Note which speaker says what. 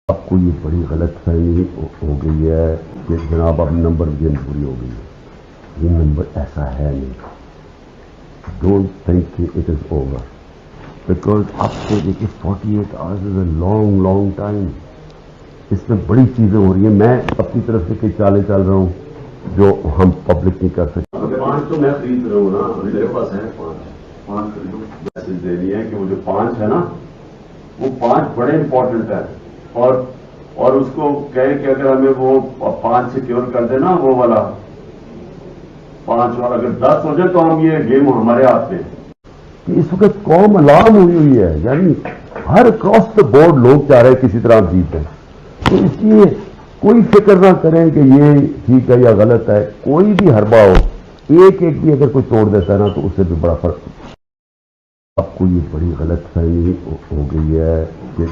Speaker 1: آپ کو یہ بڑی غلط فہمی ہو گئی ہے کہ جناب اب نمبر گیم پوری ہو گئی ہے. یہ نمبر ایسا ہے نہیں. Don't think it is over because اب سے دیکھیے 48 hours is a long long time. اس میں بڑی چیزیں ہو رہی ہیں. میں اپنی طرف سے کئی چالیں چل رہا ہوں جو ہم پبلک نہیں کر سکتے. 5 تو میں خرید رہا ہوں نا, میرے پاس ہے 5 خریدو. میسج دینی ہے کہ وہ جو 5 ہے نا وہ 5 بڑے امپورٹنٹ ہیں, اور اس کو کہے کہ اگر ہمیں وہ 5 سیکیور کر دے نا, وہ والا 5 والا اگر 10 ہو جائے تو ہم یہ گیم ہمارے ہاتھ میں. اس وقت قوم الارم ہوئی ہے, یعنی ہر کراس دا بورڈ لوگ چاہ رہے ہیں کسی طرح جیت جائیں. تو اس لیے کوئی فکر نہ کریں کہ یہ ٹھیک ہے یا غلط ہے. کوئی بھی حربہ ہو, ایک بھی اگر کوئی توڑ دیتا ہے نا تو اس سے بھی بڑا فرق. آپ کو یہ بڑی غلط فہمی ہو گئی ہے کہ